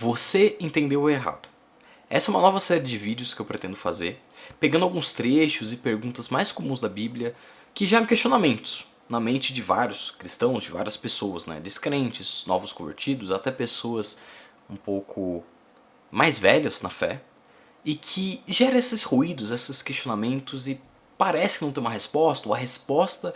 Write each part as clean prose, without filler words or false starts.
Você entendeu errado. Essa é uma nova série de vídeos que eu pretendo fazer, pegando alguns trechos e perguntas mais comuns da Bíblia que geram questionamentos na mente de vários cristãos, de várias pessoas, né? Descrentes, novos convertidos, até pessoas um pouco mais velhas na fé, e que gera esses ruídos, esses questionamentos e parece que não tem uma resposta, ou a resposta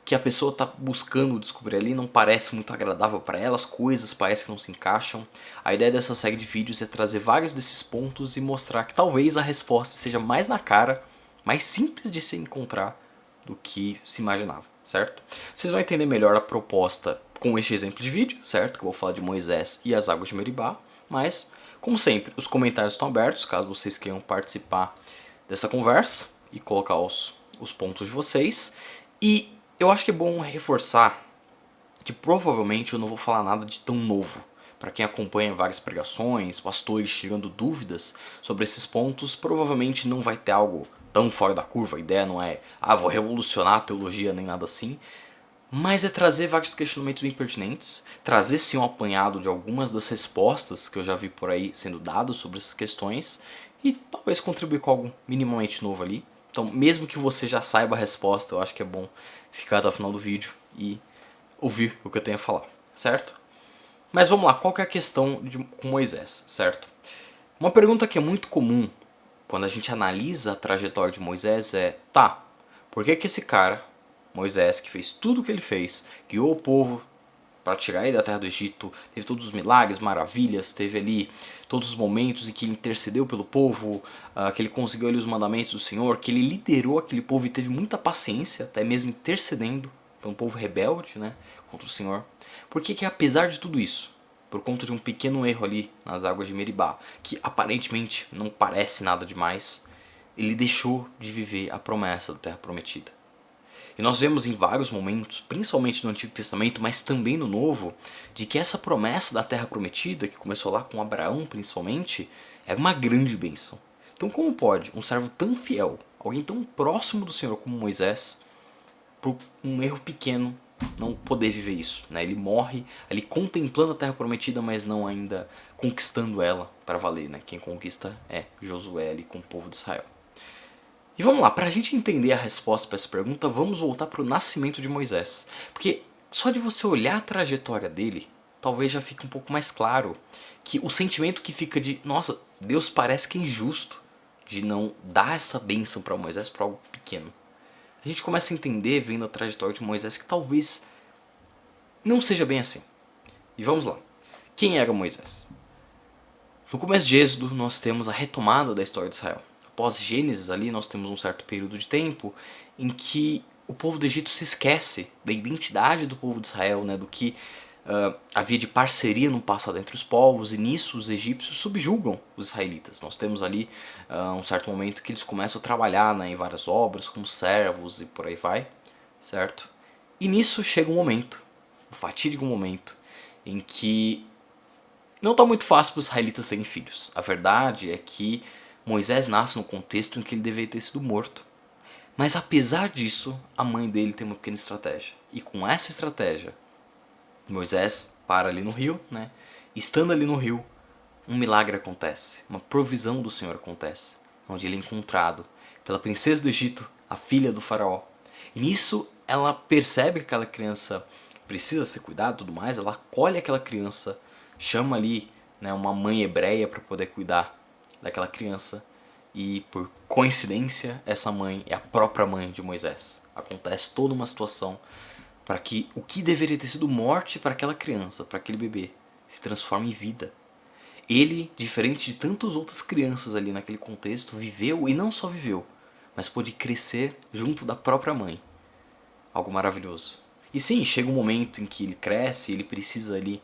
que a pessoa está buscando descobrir ali não parece muito agradável para ela, as coisas parecem que não se encaixam. A ideia dessa série de vídeos é trazer vários desses pontos e mostrar que talvez a resposta seja mais na cara, mais simples de se encontrar do que se imaginava, certo? Vocês vão entender melhor a proposta com este exemplo de vídeo, certo? Que eu vou falar de Moisés e as águas de Meribá, mas, como sempre, os comentários estão abertos, caso vocês queiram participar dessa conversa e colocar os pontos de vocês. E eu acho que é bom reforçar que provavelmente eu não vou falar nada de tão novo. Para quem acompanha várias pregações, pastores tirando dúvidas sobre esses pontos, provavelmente não vai ter algo tão fora da curva. A ideia não é, vou revolucionar a teologia nem nada assim, mas é trazer vários questionamentos bem pertinentes, trazer sim um apanhado de algumas das respostas que eu já vi por aí sendo dadas sobre essas questões e talvez contribuir com algo minimamente novo ali. Então, mesmo que você já saiba a resposta, eu acho que é bom ficar até o final do vídeo e ouvir o que eu tenho a falar, certo? Mas vamos lá, qual que é a questão com Moisés, certo? Uma pergunta que é muito comum quando a gente analisa a trajetória de Moisés é, por que esse cara, Moisés, que fez tudo o que ele fez, guiou o povo para tirar ele da terra do Egito, teve todos os milagres, maravilhas, teve ali todos os momentos em que ele intercedeu pelo povo, que ele conseguiu ali os mandamentos do Senhor, que ele liderou aquele povo e teve muita paciência, até mesmo intercedendo para um povo rebelde, né, contra o Senhor. Por que apesar de tudo isso, por conta de um pequeno erro ali nas águas de Meribá, que aparentemente não parece nada demais, ele deixou de viver a promessa da terra prometida? E nós vemos em vários momentos, principalmente no Antigo Testamento, mas também no Novo, de que essa promessa da terra prometida, que começou lá com Abraão principalmente, é uma grande bênção. Então como pode um servo tão fiel, alguém tão próximo do Senhor como Moisés, por um erro pequeno, não poder viver isso, né? Ele morre ali contemplando a terra prometida, mas não ainda conquistando ela para valer, né? Quem conquista é Josué ali com o povo de Israel. E vamos lá, para a gente entender a resposta para essa pergunta, vamos voltar para o nascimento de Moisés. Porque só de você olhar a trajetória dele, talvez já fique um pouco mais claro que o sentimento que fica de, nossa, Deus parece que é injusto de não dar essa bênção para Moisés para algo pequeno. A gente começa a entender, vendo a trajetória de Moisés, que talvez não seja bem assim. E vamos lá. Quem era Moisés? No começo de Êxodo, nós temos a retomada da história de Israel. Após Gênesis ali, nós temos um certo período de tempo em que o povo do Egito se esquece da identidade do povo de Israel, né, do que havia de parceria no passado entre os povos, e nisso os egípcios subjugam os israelitas. Nós temos ali um certo momento que eles começam a trabalhar, né, em várias obras, como servos e por aí vai, certo? E nisso chega um momento, um fatídico momento, em que não está muito fácil para os israelitas terem filhos. A verdade é que Moisés nasce no contexto em que ele deveria ter sido morto. Mas apesar disso, a mãe dele tem uma pequena estratégia. E com essa estratégia, Moisés para ali no rio, né? Estando ali no rio, um milagre acontece. Uma provisão do Senhor acontece. Onde ele é encontrado pela princesa do Egito, a filha do faraó. E nisso ela percebe que aquela criança precisa ser cuidada e tudo mais. Ela acolhe aquela criança, chama ali, né, uma mãe hebreia para poder cuidar daquela criança. E por coincidência, essa mãe é a própria mãe de Moisés. Acontece toda uma situação para que o que deveria ter sido morte para aquela criança, para aquele bebê, se transforme em vida. Ele, diferente de tantas outras crianças ali naquele contexto, viveu e não só viveu, mas pôde crescer junto da própria mãe. Algo maravilhoso. E sim, chega um momento em que ele cresce, ele precisa ali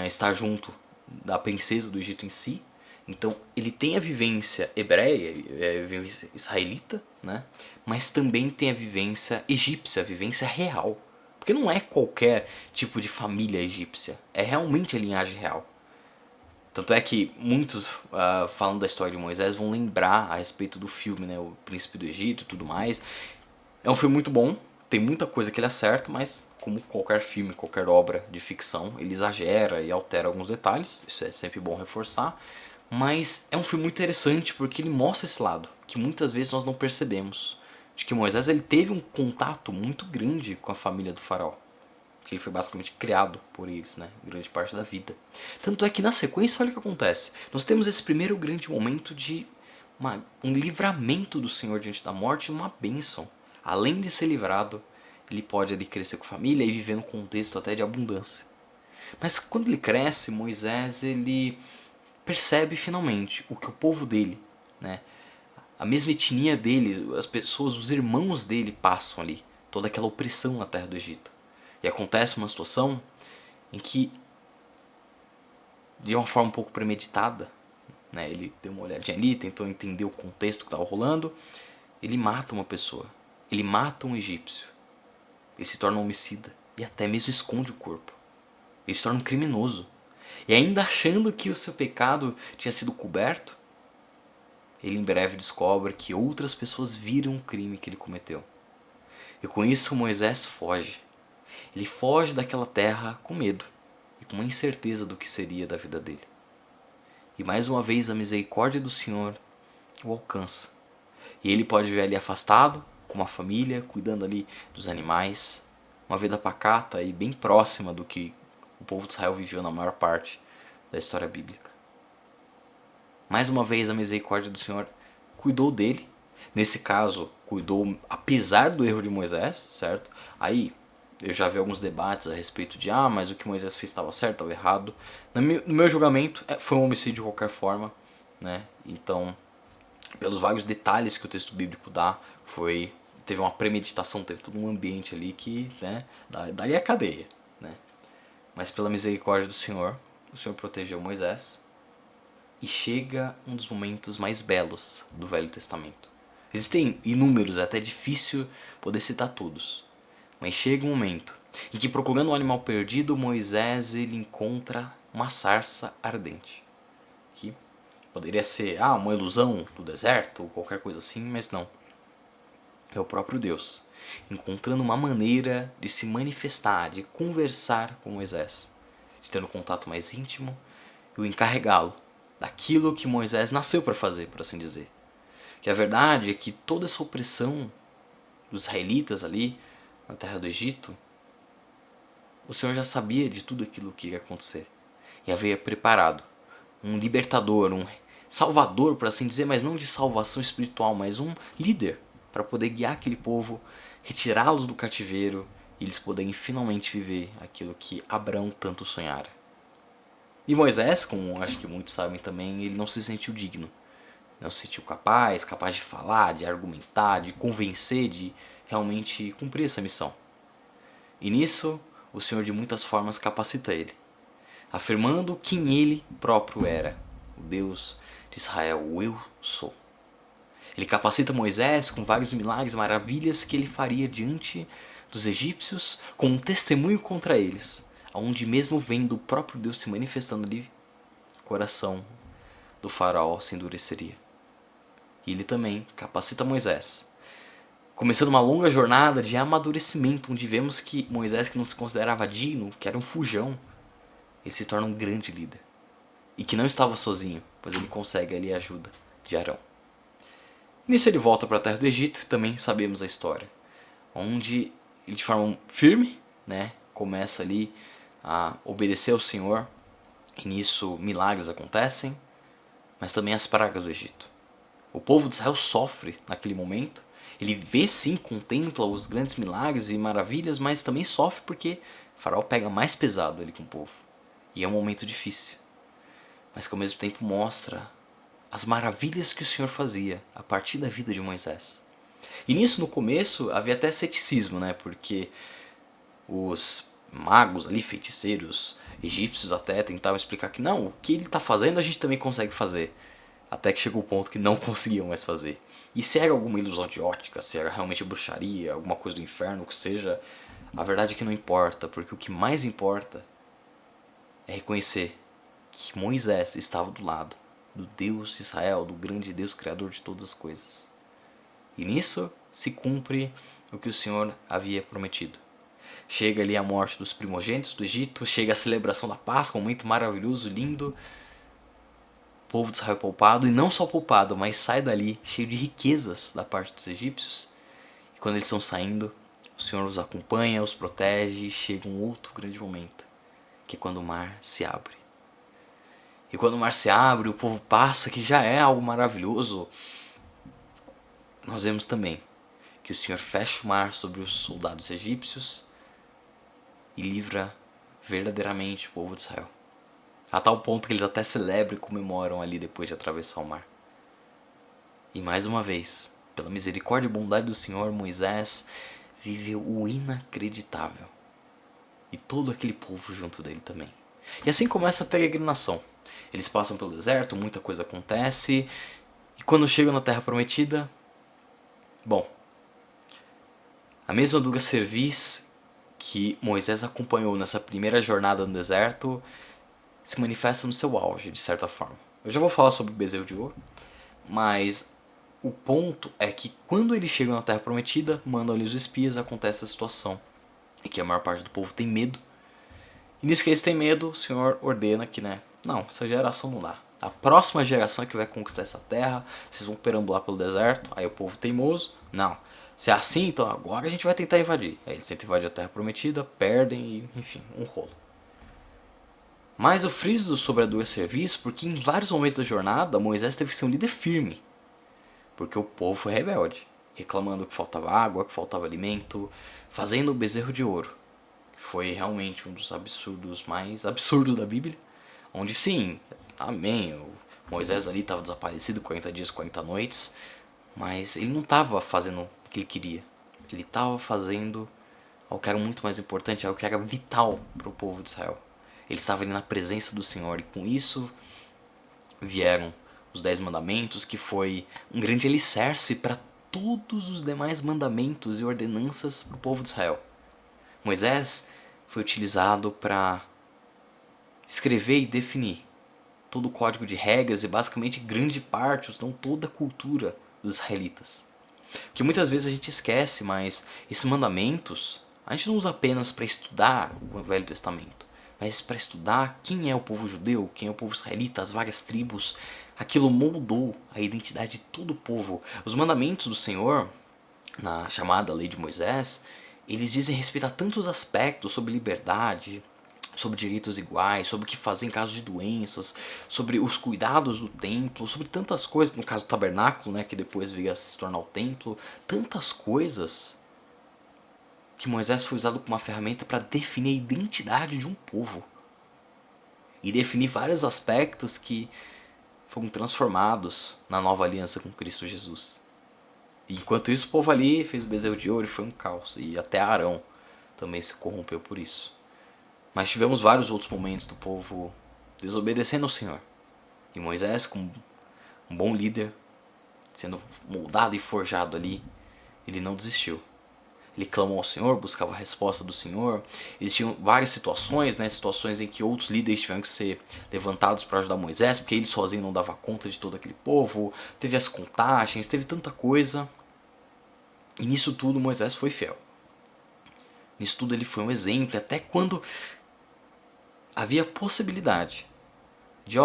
estar junto da princesa do Egito em si. Então ele tem a vivência hebreia, a vivência israelita, né? Mas também tem a vivência egípcia, a vivência real. Porque não é qualquer tipo de família egípcia, é realmente a linhagem real. Tanto é que muitos, falando da história de Moisés, vão lembrar a respeito do filme, né, O Príncipe do Egito e tudo mais. É um filme muito bom, tem muita coisa que ele acerta, mas como qualquer filme, qualquer obra de ficção, ele exagera e altera alguns detalhes, isso é sempre bom reforçar. Mas é um filme muito interessante porque ele mostra esse lado, que muitas vezes nós não percebemos. De que Moisés ele teve um contato muito grande com a família do faraó. Que ele foi basicamente criado por eles, né? Grande parte da vida. Tanto é que na sequência, olha o que acontece. Nós temos esse primeiro grande momento de um livramento do Senhor diante da morte, uma bênção. Além de ser livrado, ele pode ali crescer com a família e viver num contexto até de abundância. Mas quando ele cresce, Moisés ele percebe finalmente o que o povo dele, né, a mesma etnia dele, as pessoas, os irmãos dele passam ali, toda aquela opressão na terra do Egito. E acontece uma situação em que, de uma forma um pouco premeditada, né, ele deu uma olhadinha ali, tentou entender o contexto que estava rolando, ele mata uma pessoa, ele mata um egípcio, ele se torna um homicida e até mesmo esconde o corpo, ele se torna um criminoso. E ainda achando que o seu pecado tinha sido coberto, ele em breve descobre que outras pessoas viram o crime que ele cometeu. E com isso Moisés foge. Ele foge daquela terra com medo e com uma incerteza do que seria da vida dele. E mais uma vez a misericórdia do Senhor o alcança. E ele pode viver ali afastado, com uma família, cuidando ali dos animais, uma vida pacata e bem próxima do que o povo de Israel viveu na maior parte da história bíblica. Mais uma vez a misericórdia do Senhor cuidou dele. Nesse caso, cuidou apesar do erro de Moisés, certo? Aí eu já vi alguns debates a respeito de mas o que Moisés fez estava certo, estava errado. No meu julgamento, foi um homicídio de qualquer forma, né? Então, pelos vários detalhes que o texto bíblico dá, teve uma premeditação, teve todo um ambiente ali que, né, daria a cadeia, né? Mas pela misericórdia do Senhor, o Senhor protegeu Moisés. E chega um dos momentos mais belos do Velho Testamento. Existem inúmeros, é até difícil poder citar todos. Mas chega um momento em que, procurando um animal perdido, Moisés ele encontra uma sarça ardente. Que poderia ser uma ilusão do deserto ou qualquer coisa assim, mas não. É o próprio Deus, encontrando uma maneira de se manifestar, de conversar com Moisés, de ter um contato mais íntimo e o encarregá-lo daquilo que Moisés nasceu para fazer, por assim dizer. Que a verdade é que toda essa opressão dos israelitas ali na terra do Egito, o Senhor já sabia de tudo aquilo que ia acontecer e havia preparado um libertador, um salvador, por assim dizer, mas não de salvação espiritual, mas um líder para poder guiar aquele povo, retirá-los do cativeiro e eles poderem finalmente viver aquilo que Abraão tanto sonhara. E Moisés, como acho que muitos sabem também, ele não se sentiu digno. Não se sentiu capaz de falar, de argumentar, de convencer, de realmente cumprir essa missão. E nisso, o Senhor de muitas formas capacita ele, afirmando quem ele próprio era, o Deus de Israel, o Eu Sou. Ele capacita Moisés com vários milagres e maravilhas que ele faria diante dos egípcios, com um testemunho contra eles, onde mesmo vendo o próprio Deus se manifestando ali, o coração do faraó se endureceria. E ele também capacita Moisés, começando uma longa jornada de amadurecimento, onde vemos que Moisés, que não se considerava digno, que era um fujão, ele se torna um grande líder. E que não estava sozinho, pois ele consegue ali a ajuda de Arão. Nisso ele volta para a terra do Egito, e também sabemos a história, onde ele de forma firme, né, começa ali a obedecer ao Senhor, e nisso milagres acontecem, mas também as pragas do Egito. O povo de Israel sofre naquele momento, ele vê sim, contempla os grandes milagres e maravilhas, mas também sofre porque o faraó pega mais pesado ali com o povo. E é um momento difícil, mas que ao mesmo tempo mostra as maravilhas que o Senhor fazia a partir da vida de Moisés. E nisso no começo havia até ceticismo, né? Porque os magos ali, feiticeiros, egípcios até tentavam explicar que não, o que ele está fazendo a gente também consegue fazer. Até que chegou o ponto que não conseguiam mais fazer. E se era alguma ilusão de ótica, se era realmente bruxaria, alguma coisa do inferno, o que seja, a verdade é que não importa, porque o que mais importa é reconhecer que Moisés estava do lado do Deus de Israel, do grande Deus criador de todas as coisas. E nisso se cumpre o que o Senhor havia prometido. Chega ali a morte dos primogênitos do Egito, chega a celebração da Páscoa, um momento maravilhoso, lindo. O povo de Israel é poupado, e não só poupado, mas sai dali cheio de riquezas da parte dos egípcios. E quando eles estão saindo, o Senhor os acompanha, os protege, e chega um outro grande momento, que é quando o mar se abre. E quando o mar se abre, o povo passa, que já é algo maravilhoso. Nós vemos também que o Senhor fecha o mar sobre os soldados egípcios e livra verdadeiramente o povo de Israel. A tal ponto que eles até celebram e comemoram ali depois de atravessar o mar. E mais uma vez, pela misericórdia e bondade do Senhor, Moisés viveu o inacreditável. E todo aquele povo junto dele também. E assim começa a peregrinação. Eles passam pelo deserto, muita coisa acontece. E quando chegam na Terra Prometida, bom, a mesma dura cerviz que Moisés acompanhou nessa primeira jornada no deserto se manifesta no seu auge, de certa forma. Eu já vou falar sobre o bezerro de ouro, mas o ponto é que quando eles chegam na Terra Prometida, mandam ali os espias, acontece a situação e que a maior parte do povo tem medo. E nisso que eles têm medo, o Senhor ordena que, não, essa geração não dá. A próxima geração é que vai conquistar essa terra, vocês vão perambular pelo deserto, aí o povo teimoso, não. Se é assim, então agora a gente vai tentar invadir. Aí eles tentam invadir a Terra Prometida, perdem e, enfim, um rolo. Mas eu friso sobre a dura serviço porque em vários momentos da jornada Moisés teve que ser um líder firme. Porque o povo foi rebelde, reclamando que faltava água, que faltava alimento, fazendo o bezerro de ouro. Foi realmente um dos absurdos mais absurdos da Bíblia. Onde sim, amém, o Moisés ali estava desaparecido 40 dias, 40 noites. Mas ele não estava fazendo o que ele queria. Ele estava fazendo algo que era muito mais importante, algo que era vital para o povo de Israel. Ele estava ali na presença do Senhor e com isso vieram os 10 mandamentos, que foi um grande alicerce para todos os demais mandamentos e ordenanças para o povo de Israel. Moisés foi utilizado para escrever e definir todo o código de regras e basicamente grande parte, ou não toda a cultura dos israelitas. Que muitas vezes a gente esquece, mas esses mandamentos a gente não usa apenas para estudar o Velho Testamento, mas para estudar quem é o povo judeu, quem é o povo israelita, as várias tribos. Aquilo moldou a identidade de todo o povo. Os mandamentos do Senhor, na chamada Lei de Moisés, eles dizem respeito a tantos aspectos sobre liberdade, sobre direitos iguais, sobre o que fazer em caso de doenças, sobre os cuidados do templo, sobre tantas coisas, no caso do tabernáculo, que depois veio a se tornar o templo, tantas coisas que Moisés foi usado como uma ferramenta para definir a identidade de um povo e definir vários aspectos que foram transformados na nova aliança com Cristo Jesus. E enquanto isso, o povo ali fez o bezerro de ouro e foi um caos, e até Arão também se corrompeu por isso. Mas tivemos vários outros momentos do povo desobedecendo ao Senhor. E Moisés, como um bom líder, sendo moldado e forjado ali, ele não desistiu. Ele clamou ao Senhor, buscava a resposta do Senhor. Existiam várias situações, situações em que outros líderes tiveram que ser levantados para ajudar Moisés, porque ele sozinho não dava conta de todo aquele povo. Teve as contagens, teve tanta coisa. E nisso tudo Moisés foi fiel. Nisso tudo ele foi um exemplo, até quando havia possibilidade de,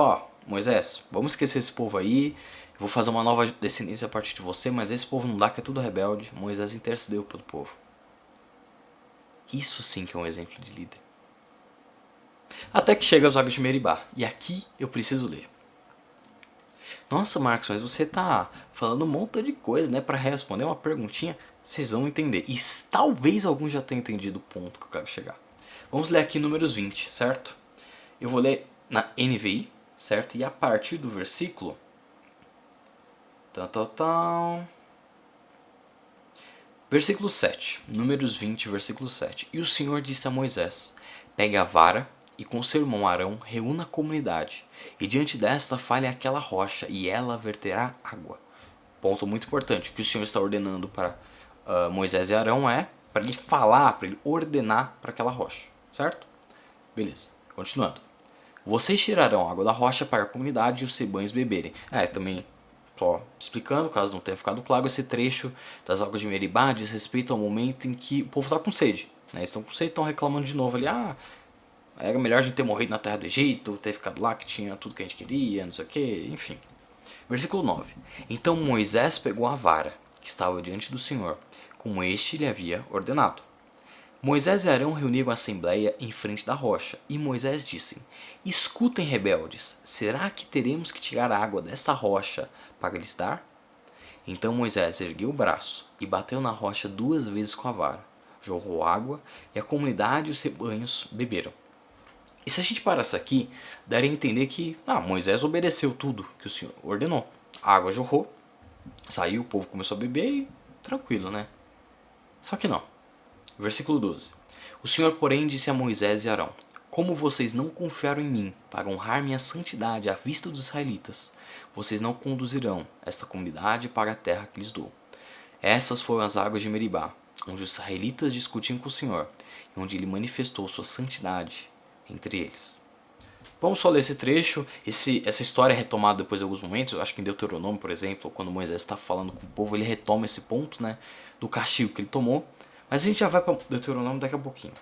Moisés, vamos esquecer esse povo aí, eu vou fazer uma nova descendência a partir de você, mas esse povo não dá, que é tudo rebelde. Moisés intercedeu pelo povo. Isso sim que é um exemplo de líder. Até que chega aos águas de Meribá, e aqui eu preciso ler. Nossa, Marcos, mas você tá falando um monte de coisa, para responder uma perguntinha, vocês vão entender. E talvez alguns já tenham entendido o ponto que eu quero chegar. Vamos ler aqui números 20, certo? Eu vou ler na NVI, certo? E a partir do versículo... Versículo 7. Números 20, versículo 7. E o Senhor disse a Moisés: pegue a vara e com seu irmão Arão reúna a comunidade, e diante desta fale aquela rocha, e ela verterá água. Ponto muito importante, que o Senhor está ordenando para Moisés e Arão é para ele falar, para ele ordenar para aquela rocha, certo? Beleza, continuando. Vocês tirarão a água da rocha para a comunidade e os rebanhos beberem. Também Só explicando, caso não tenha ficado claro, esse trecho das águas de Meribá diz respeito ao momento em que o povo está com sede. Né? Eles estão com sede, estão reclamando de novo ali, era melhor a gente ter morrido na terra do Egito, ter ficado lá que tinha tudo que a gente queria, não sei o que, enfim. Versículo 9. Então Moisés pegou a vara que estava diante do Senhor, como este lhe havia ordenado. Moisés e Arão reuniram a assembleia em frente da rocha, e Moisés disse: Escutem, rebeldes, será que teremos que tirar a água desta rocha para lhes dar? Então Moisés ergueu o braço e bateu na rocha 2 vezes com a vara. Jorrou água, e a comunidade e os rebanhos beberam. E se a gente parasse aqui, daria a entender que Moisés obedeceu tudo que o Senhor ordenou. A água jorrou, saiu, o povo começou a beber e tranquilo, né? Só que não. Versículo 12. O Senhor, porém, disse a Moisés e Arão: Como vocês não confiaram em mim para honrar minha santidade à vista dos israelitas, vocês não conduzirão esta comunidade para a terra que lhes dou. Essas foram as águas de Meribá, onde os israelitas discutiam com o Senhor, e onde ele manifestou sua santidade entre eles. Vamos só ler esse trecho. Essa história é retomada depois de alguns momentos. Eu acho que em Deuteronômio, por exemplo, quando Moisés está falando com o povo, ele retoma esse ponto, né, do castigo que ele tomou. Mas a gente já vai para Deuteronômio daqui a pouquinho.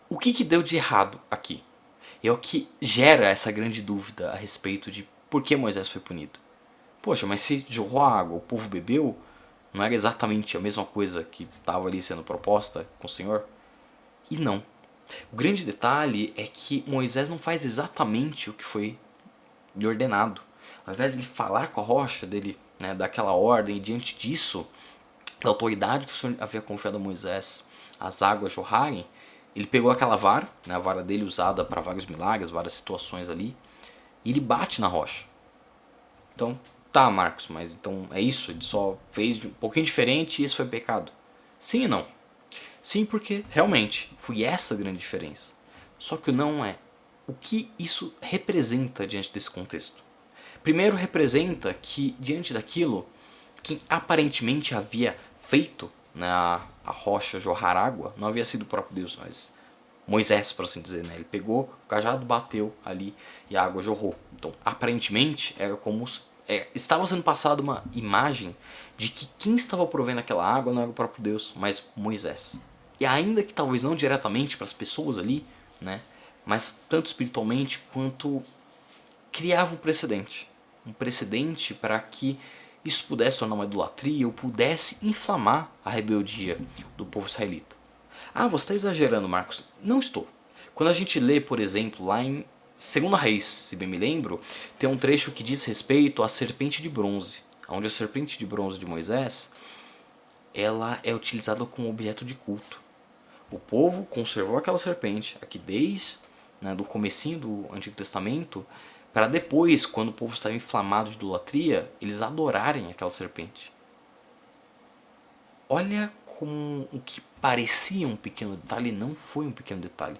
O que deu de errado aqui? É o que gera essa grande dúvida a respeito de por que Moisés foi punido. Poxa, mas se jorrou água, o povo bebeu, não era exatamente a mesma coisa que estava ali sendo proposta com o Senhor? E não. O grande detalhe é que Moisés não faz exatamente o que foi lhe ordenado. Ao invés de ele falar com a rocha, dele, né, dar aquela ordem, e diante disso, da autoridade que o Senhor havia confiado a Moisés, as águas jorrarem, ele pegou aquela vara, né, a vara dele usada para vários milagres, várias situações ali, e ele bate na rocha. Então, tá, Marcos, mas então é isso? Ele só fez um pouquinho diferente e isso foi pecado? Sim e não. Sim, porque realmente foi essa a grande diferença. Só que o não é o que isso representa diante desse contexto. Primeiro, representa que diante daquilo, quem aparentemente havia feito, né, a rocha jorrar água não havia sido o próprio Deus, mas Moisés, por assim dizer. Né? Ele pegou o cajado, bateu ali e a água jorrou. Então, aparentemente, era como estava sendo passada uma imagem de que quem estava provendo aquela água não era o próprio Deus, mas Moisés. E ainda que talvez não diretamente para as pessoas ali, né, mas tanto espiritualmente quanto criava um precedente. Um precedente para que isso pudesse tornar uma idolatria ou pudesse inflamar a rebeldia do povo israelita. Você está exagerando, Marcos. Não estou. Quando a gente lê, por exemplo, lá em 2 Reis, se bem me lembro, tem um trecho que diz respeito à serpente de bronze, onde a serpente de bronze de Moisés, ela é utilizada como objeto de culto. O povo conservou aquela serpente aqui desde, né, do comecinho do Antigo Testamento, para depois, quando o povo estava inflamado de idolatria, eles adorarem aquela serpente. Olha como o que parecia um pequeno detalhe não foi um pequeno detalhe.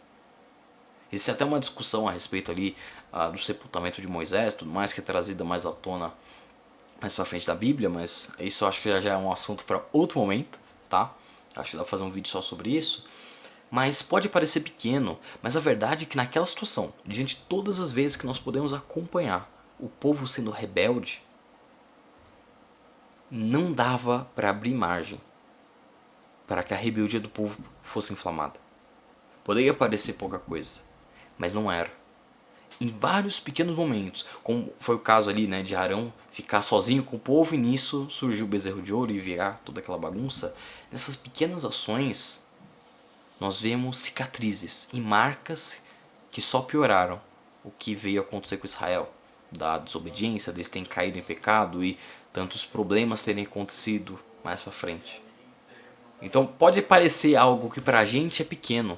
Existe até uma discussão a respeito ali do sepultamento de Moisés, tudo mais, que é trazida mais à tona mais pra frente da Bíblia, mas isso eu acho que já é um assunto para outro momento, tá? Acho que dá pra fazer um vídeo só sobre isso. Mas pode parecer pequeno, mas a verdade é que naquela situação, diante de todas as vezes que nós podemos acompanhar o povo sendo rebelde, não dava para abrir margem para que a rebeldia do povo fosse inflamada. Poderia parecer pouca coisa, mas não era. Em vários pequenos momentos, como foi o caso ali, né, de Arão ficar sozinho com o povo e nisso surgiu o bezerro de ouro e virar toda aquela bagunça, nessas pequenas ações nós vemos cicatrizes e marcas que só pioraram o que veio acontecer com Israel, da desobediência, deles terem caído em pecado e tantos problemas terem acontecido mais pra frente. Então pode parecer algo que pra gente é pequeno,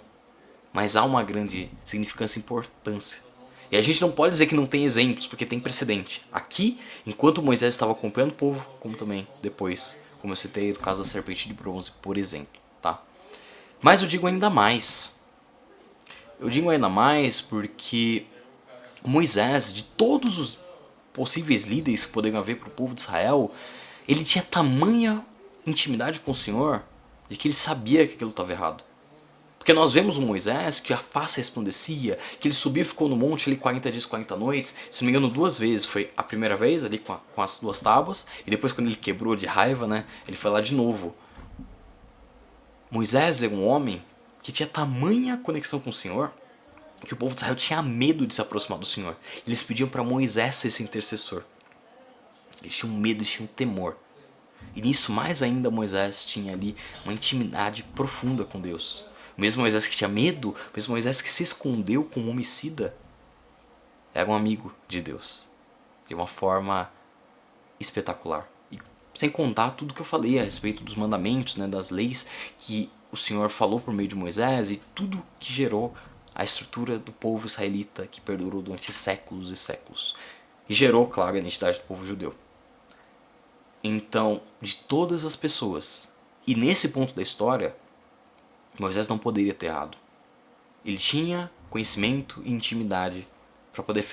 mas há uma grande significância e importância. E a gente não pode dizer que não tem exemplos, porque tem precedente. Aqui, enquanto Moisés estava acompanhando o povo, como também depois, como eu citei, no caso da serpente de bronze, por exemplo. Tá? Mas eu digo ainda mais. Eu digo ainda mais porque Moisés, de todos os possíveis líderes que poderiam haver para o povo de Israel, ele tinha tamanha intimidade com o Senhor de que ele sabia que aquilo estava errado. Porque nós vemos um Moisés que a face resplandecia, que ele subiu e ficou no monte ali 40 dias, 40 noites, se não me engano 2 vezes, foi a primeira vez ali com as 2 tábuas, e depois quando ele quebrou de raiva, né, ele foi lá de novo. Moisés era um homem que tinha tamanha conexão com o Senhor, que o povo de Israel tinha medo de se aproximar do Senhor. Eles pediam para Moisés ser esse intercessor. Eles tinham medo, eles tinham temor. E nisso, mais ainda, Moisés tinha ali uma intimidade profunda com Deus. O mesmo Moisés que tinha medo, o mesmo Moisés que se escondeu como homicida, era um amigo de Deus. De uma forma espetacular. E sem contar tudo que eu falei a respeito dos mandamentos, né, das leis que o Senhor falou por meio de Moisés e tudo que gerou a estrutura do povo israelita que perdurou durante séculos e séculos. E gerou, claro, a identidade do povo judeu. Então, de todas as pessoas, e nesse ponto da história, Moisés não poderia ter errado. Ele tinha conhecimento e intimidade para poder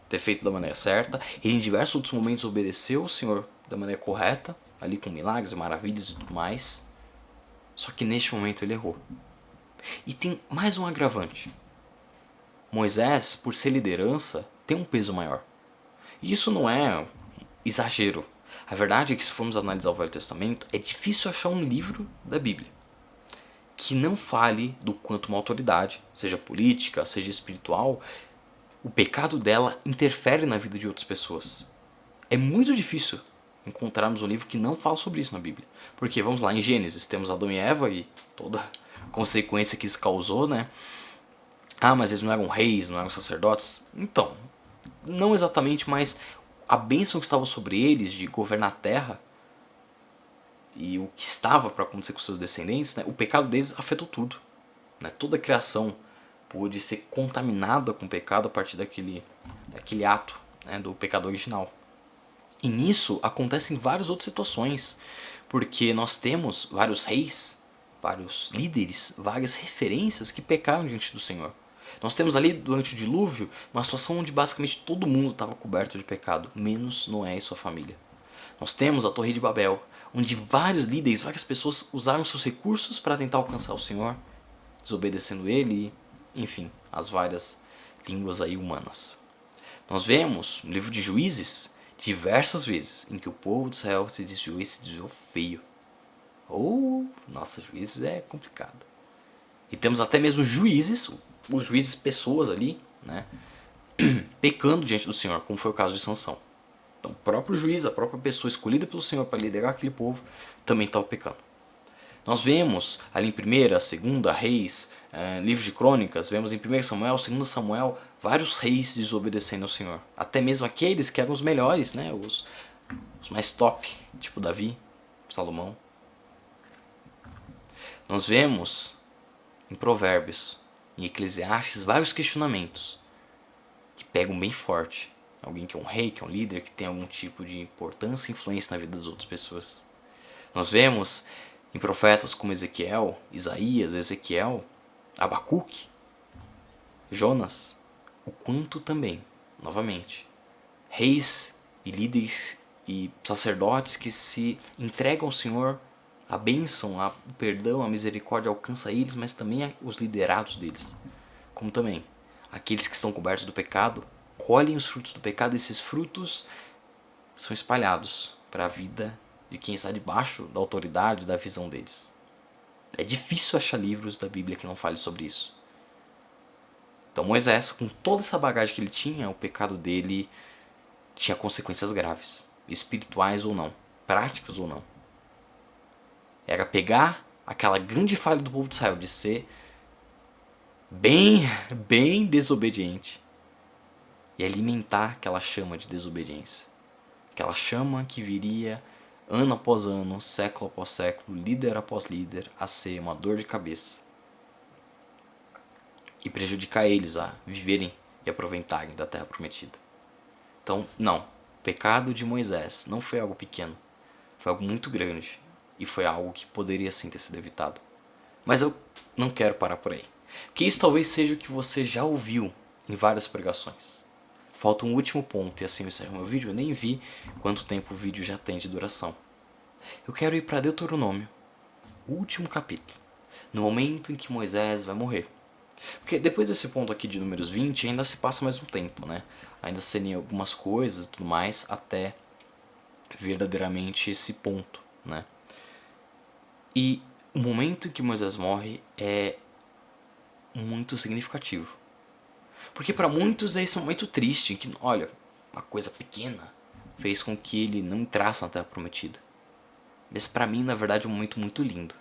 ter feito da maneira certa. Ele em diversos outros momentos obedeceu o Senhor da maneira correta, ali com milagres, maravilhas e tudo mais. Só que neste momento ele errou. E tem mais um agravante. Moisés, por ser liderança, tem um peso maior. E isso não é exagero. A verdade é que se formos analisar o Velho Testamento, é difícil achar um livro da Bíblia que não fale do quanto uma autoridade, seja política, seja espiritual, o pecado dela interfere na vida de outras pessoas. É muito difícil encontrarmos um livro que não fala sobre isso na Bíblia. Porque, vamos lá, em Gênesis temos Adão e Eva e toda a consequência que isso causou, né? Ah, mas eles não eram reis, não eram sacerdotes. Então, não exatamente, mas a bênção que estava sobre eles de governar a terra e o que estava para acontecer com seus descendentes, né, o pecado deles afetou tudo. Né? Toda a criação pôde ser contaminada com o pecado a partir daquele ato, né, do pecado original. E nisso acontecem várias outras situações, porque nós temos vários reis, vários líderes, várias referências que pecaram diante do Senhor. Nós temos ali, durante o dilúvio, uma situação onde basicamente todo mundo estava coberto de pecado, menos Noé e sua família. Nós temos a Torre de Babel, onde vários líderes, várias pessoas usaram seus recursos para tentar alcançar o Senhor, desobedecendo ele e, enfim, as várias línguas aí humanas. Nós vemos no livro de Juízes diversas vezes em que o povo de Israel se desviou feio. Nossa, Juízes é complicado. E temos até mesmo juízes, os juízes pessoas ali, né, pecando diante do Senhor, como foi o caso de Sansão. Então o próprio juiz, a própria pessoa escolhida pelo Senhor para liderar aquele povo, também estava pecando. Nós vemos ali em 1ª, 2ª Reis, livro de Crônicas, vemos em 1 Samuel, 2 Samuel, vários reis desobedecendo ao Senhor. Até mesmo aqueles que eram os melhores, né, os mais top, tipo Davi, Salomão. Nós vemos em Provérbios, em Eclesiastes, vários questionamentos que pegam bem forte. Alguém que é um rei, que é um líder, que tem algum tipo de importância e influência na vida das outras pessoas. Nós vemos em profetas como Ezequiel, Isaías, Ezequiel, Abacuque, Jonas, o quanto também, novamente, reis e líderes e sacerdotes que se entregam ao Senhor, a bênção, o perdão, a misericórdia alcança eles, mas também os liderados deles. Como também aqueles que estão cobertos do pecado, colhem os frutos do pecado, e esses frutos são espalhados para a vida de quem está debaixo da autoridade, da visão deles. É difícil achar livros da Bíblia que não falem sobre isso. Então Moisés, com toda essa bagagem que ele tinha, o pecado dele tinha consequências graves, espirituais ou não, práticas ou não. Era pegar aquela grande falha do povo de Israel de ser bem desobediente e alimentar aquela chama de desobediência. Aquela chama que viria ano após ano, século após século, líder após líder, a ser uma dor de cabeça e prejudicar eles a viverem e aproveitarem da terra prometida. Então, não, o pecado de Moisés não foi algo pequeno, foi algo muito grande e foi algo que poderia sim ter sido evitado. Mas eu não quero parar por aí, porque isso talvez seja o que você já ouviu em várias pregações. Falta um último ponto e assim eu encerro meu vídeo. Eu nem vi quanto tempo o vídeo já tem de duração. Eu quero ir para Deuteronômio, o último capítulo. no momento em que Moisés vai morrer. Porque depois desse ponto aqui de Números 20, ainda se passa mais um tempo, né? Ainda seriam algumas coisas e tudo mais até verdadeiramente esse ponto, né? E o momento em que Moisés morre é muito significativo. Porque para muitos é esse momento triste, em que, olha, uma coisa pequena fez com que ele não entrasse na Terra Prometida. Mas para mim, na verdade, é um momento muito lindo.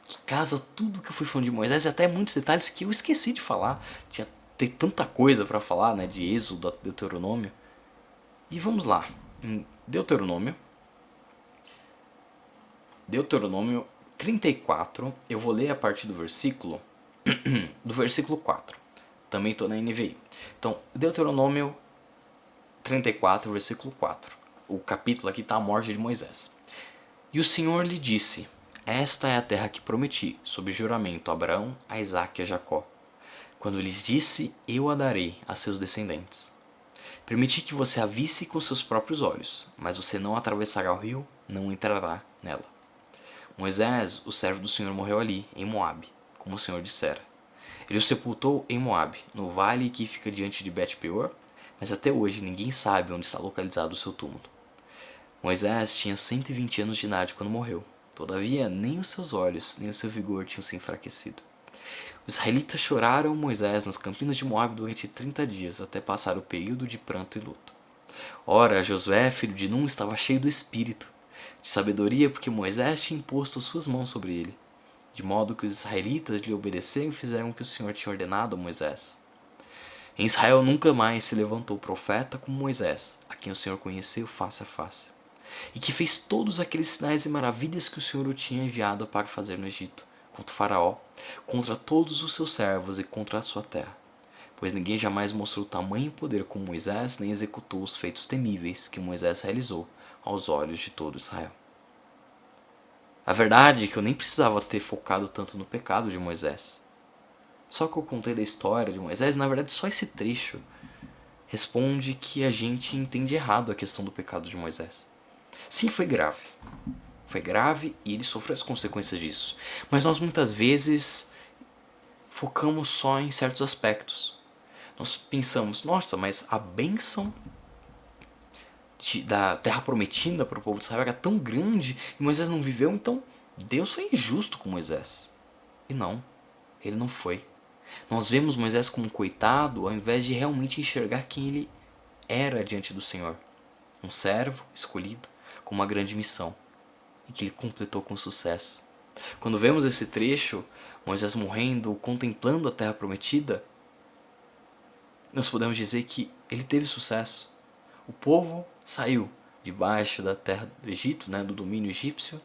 Que casa tudo que eu fui falando de Moisés e até muitos detalhes que eu esqueci de falar. Tem tanta coisa para falar, né, de Êxodo, Deuteronômio. E vamos lá, em Deuteronômio 34, eu vou ler a partir do versículo 4. Também estou na NVI. Então, Deuteronômio 34, versículo 4. O capítulo aqui está a morte de Moisés. E o Senhor lhe disse: Esta é a terra que prometi, sob juramento, a Abraão, a Isaque e a Jacó. Quando lhes disse, eu a darei a seus descendentes. Permiti que você a visse com seus próprios olhos, mas você não atravessará o rio, não entrará nela. Moisés, o servo do Senhor, morreu ali, em Moabe, como o Senhor dissera. Ele o sepultou em Moabe, no vale que fica diante de Bet-peor, mas até hoje ninguém sabe onde está localizado o seu túmulo. Moisés tinha 120 anos de idade quando morreu. Todavia, nem os seus olhos, nem o seu vigor tinham se enfraquecido. Os israelitas choraram Moisés nas campinas de Moabe durante 30 dias, até passar o período de pranto e luto. Ora, Josué, filho de Num, estava cheio do espírito, de sabedoria, porque Moisés tinha imposto suas mãos sobre ele, de modo que os israelitas lhe obedeceram e fizeram o que o Senhor tinha ordenado a Moisés. Em Israel nunca mais se levantou profeta como Moisés, a quem o Senhor conheceu face a face, e que fez todos aqueles sinais e maravilhas que o Senhor o tinha enviado para fazer no Egito, contra o faraó, contra todos os seus servos e contra a sua terra. Pois ninguém jamais mostrou tamanho poder como Moisés, nem executou os feitos temíveis que Moisés realizou aos olhos de todo Israel. A verdade é que eu nem precisava ter focado tanto no pecado de Moisés. Só que eu contei da história de Moisés, na verdade só esse trecho responde que a gente entende errado a questão do pecado de Moisés. Sim, foi grave. Foi grave e ele sofreu as consequências disso. Mas nós muitas vezes focamos só em certos aspectos. Nós pensamos, nossa, mas a bênção da terra prometida para o povo de Israel era tão grande e Moisés não viveu, então Deus foi injusto com Moisés. E não, ele não foi. Nós vemos Moisés como um coitado ao invés de realmente enxergar quem ele era diante do Senhor. Um servo escolhido com uma grande missão e que ele completou com sucesso. Quando vemos esse trecho, Moisés morrendo, contemplando a terra prometida, nós podemos dizer que ele teve sucesso. O povo saiu debaixo da terra do Egito, né, do domínio egípcio,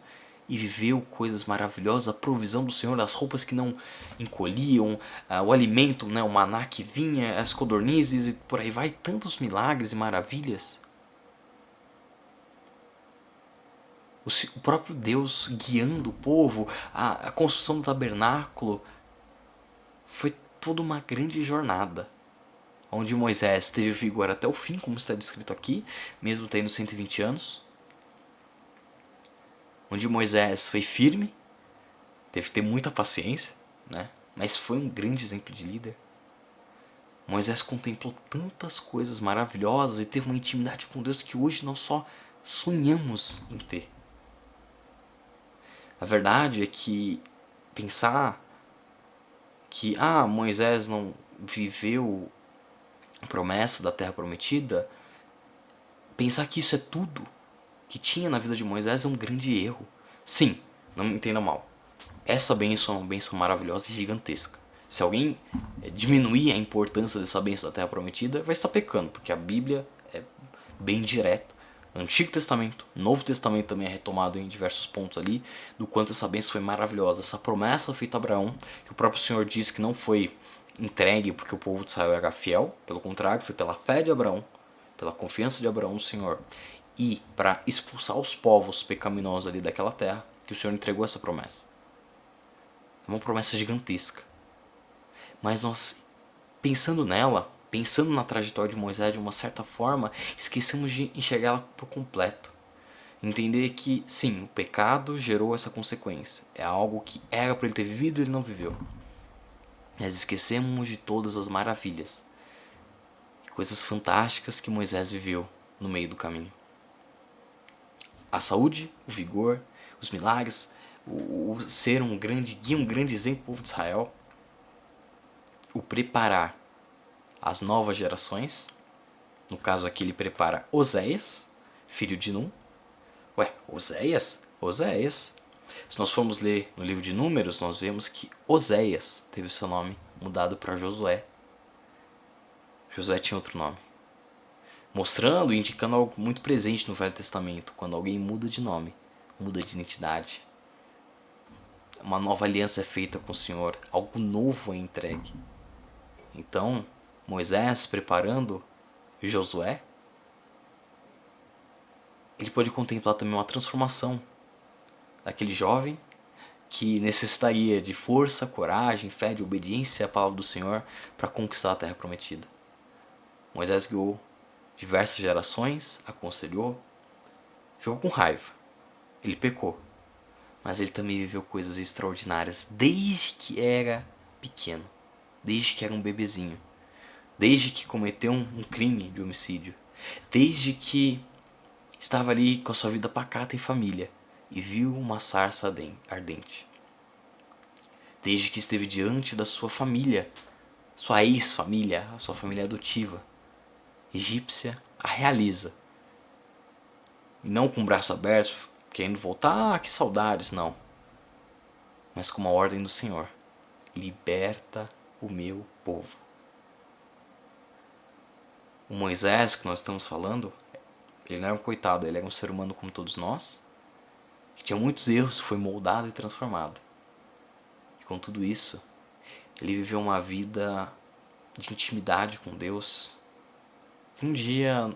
e viveu coisas maravilhosas, a provisão do Senhor, as roupas que não encolhiam, o alimento, né, o maná que vinha, as codornizes e por aí vai, tantos milagres e maravilhas. O próprio Deus guiando o povo, a construção do tabernáculo, foi toda uma grande jornada, onde Moisés teve vigor até o fim, como está descrito aqui, mesmo tendo 120 anos, onde Moisés foi firme, teve que ter muita paciência, né? Mas foi um grande exemplo de líder. Moisés contemplou tantas coisas maravilhosas e teve uma intimidade com Deus que hoje nós só sonhamos em ter. A verdade é que pensar que Moisés não viveu a promessa da terra prometida, pensar que isso é tudo que tinha na vida de Moisés é um grande erro. Sim, não me entenda mal. Essa bênção é uma bênção maravilhosa e gigantesca. Se alguém diminuir a importância dessa bênção da terra prometida, vai estar pecando, porque a Bíblia é bem direta. Antigo Testamento, Novo Testamento também é retomado em diversos pontos ali, do quanto essa bênção foi maravilhosa. Essa promessa feita a Abraão, que o próprio Senhor disse que não foi entregue porque o povo de Israel era fiel, pelo contrário, foi pela fé de Abraão, pela confiança de Abraão no Senhor, e para expulsar os povos pecaminosos ali daquela terra, que o Senhor entregou essa promessa. É uma promessa gigantesca. Mas nós, pensando nela, pensando na trajetória de Moisés de uma certa forma, esquecemos de enxergá-la por completo. Entender que, sim, o pecado gerou essa consequência. É algo que era para ele ter vivido e ele não viveu. Nós esquecemos de todas as maravilhas, coisas fantásticas que Moisés viveu no meio do caminho. A saúde, o vigor, os milagres, o ser um grande guia, um grande exemplo do povo de Israel, o preparar as novas gerações. No caso aqui ele prepara Oséias, filho de Num. Ué, Oséias? Oséias. Se nós formos ler no livro de Números, nós vemos que Oséias teve seu nome mudado para Josué. Josué tinha outro nome. Mostrando e indicando algo muito presente no Velho Testamento. Quando alguém muda de nome, muda de identidade. Uma nova aliança é feita com o Senhor. Algo novo é entregue. Então, Moisés preparando Josué, ele pode contemplar também uma transformação daquele jovem que necessitaria de força, coragem, fé, de obediência à palavra do Senhor para conquistar a terra prometida. Moisés guiou diversas gerações, aconselhou, ficou com raiva, ele pecou, mas ele também viveu coisas extraordinárias desde que era pequeno, desde que era um bebezinho, desde que cometeu um crime de homicídio, desde que estava ali com a sua vida pacata em família e viu uma sarça ardente. Desde que esteve diante da sua família, sua ex-família, sua família adotiva, egípcia, a realiza. E não com o braço aberto, querendo voltar, que saudades, não. Mas com uma ordem do Senhor: liberta o meu povo. O Moisés que nós estamos falando, ele não era um coitado, ele era um ser humano como todos nós, que tinha muitos erros, foi moldado e transformado. E com tudo isso, ele viveu uma vida de intimidade com Deus, que um dia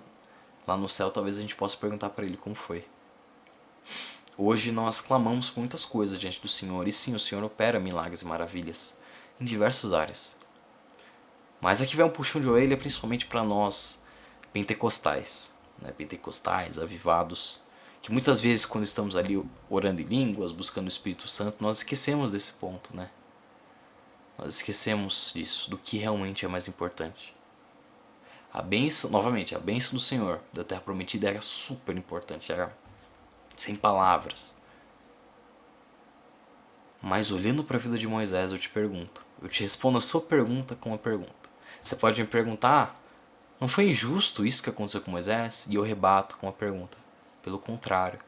lá no céu talvez a gente possa perguntar para ele como foi. Hoje nós clamamos por muitas coisas diante do Senhor, e sim, o Senhor opera milagres e maravilhas em diversas áreas. Mas aqui vai um puxão de orelha principalmente para nós pentecostais, né? Pentecostais, avivados, que muitas vezes quando estamos ali orando em línguas, buscando o Espírito Santo, nós esquecemos desse ponto, né? Nós esquecemos disso, do que realmente é mais importante. A bênção, novamente, a bênção do Senhor da terra prometida era super importante, era sem palavras. Mas olhando para a vida de Moisés, eu te pergunto, eu te respondo a sua pergunta com uma pergunta. Você pode me perguntar, não foi injusto isso que aconteceu com Moisés? E eu rebato com uma pergunta. Pelo contrário,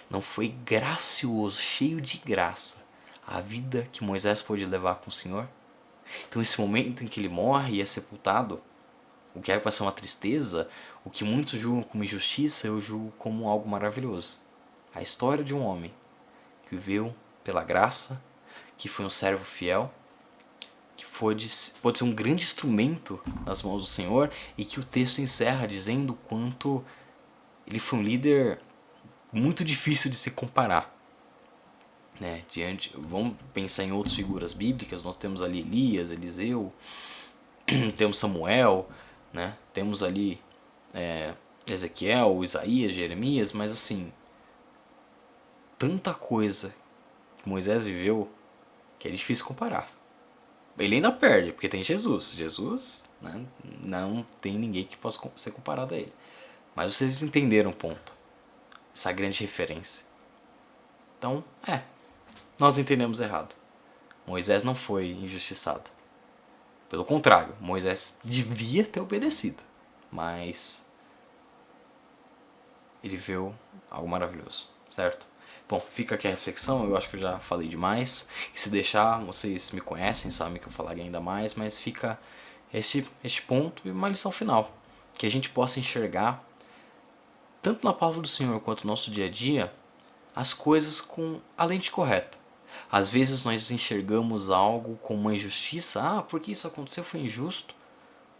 não foi gracioso, cheio de graça, a vida que Moisés pôde levar com o Senhor? Então esse momento em que ele morre e é sepultado, o que é para ser uma tristeza, o que muitos julgam como injustiça, eu julgo como algo maravilhoso. A história de um homem que viveu pela graça, que foi um servo fiel, que pôde ser um grande instrumento nas mãos do Senhor, e que o texto encerra dizendo o quanto ele foi um líder muito difícil de se comparar. Né? Vamos pensar em outras figuras bíblicas, nós temos ali Elias, Eliseu, temos Samuel, né? Temos ali Ezequiel, Isaías, Jeremias, mas assim, tanta coisa que Moisés viveu que é difícil comparar. Ele ainda perde, porque tem Jesus. Jesus, né, não tem ninguém que possa ser comparado a ele. Mas vocês entenderam o ponto. Essa grande referência. Então, nós entendemos errado. Moisés não foi injustiçado. Pelo contrário, Moisés devia ter obedecido. Mas ele viu algo maravilhoso, certo? Bom, fica aqui a reflexão, eu acho que eu já falei demais. E se deixar, vocês me conhecem, sabem que eu falaria ainda mais, mas fica este ponto e uma lição final. Que a gente possa enxergar, tanto na palavra do Senhor quanto no nosso dia a dia, as coisas com a lente correta. Às vezes nós enxergamos algo com uma injustiça, porque isso aconteceu, foi injusto.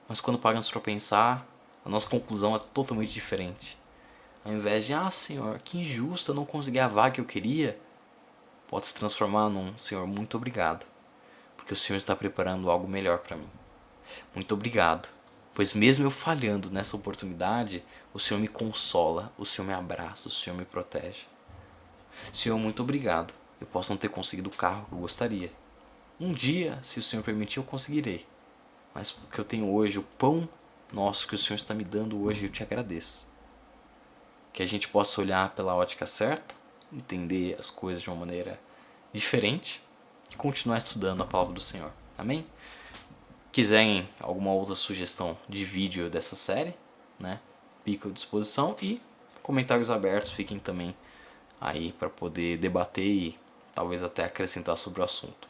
Mas quando paramos para pensar, a nossa conclusão é totalmente diferente. Ao invés de, Senhor, que injusto, eu não consegui a vaga que eu queria, pode se transformar num, Senhor, muito obrigado, porque o Senhor está preparando algo melhor para mim. Muito obrigado, pois mesmo eu falhando nessa oportunidade, o Senhor me consola, o Senhor me abraça, o Senhor me protege. Senhor, muito obrigado. Eu posso não ter conseguido o carro que eu gostaria. Um dia, se o Senhor permitir, eu conseguirei. Mas o que eu tenho hoje, o pão nosso que o Senhor está me dando hoje, eu te agradeço. Que a gente possa olhar pela ótica certa, entender as coisas de uma maneira diferente e continuar estudando a palavra do Senhor. Amém? Quiserem alguma outra sugestão de vídeo dessa série, né? Fica à disposição e comentários abertos fiquem também aí para poder debater e talvez até acrescentar sobre o assunto.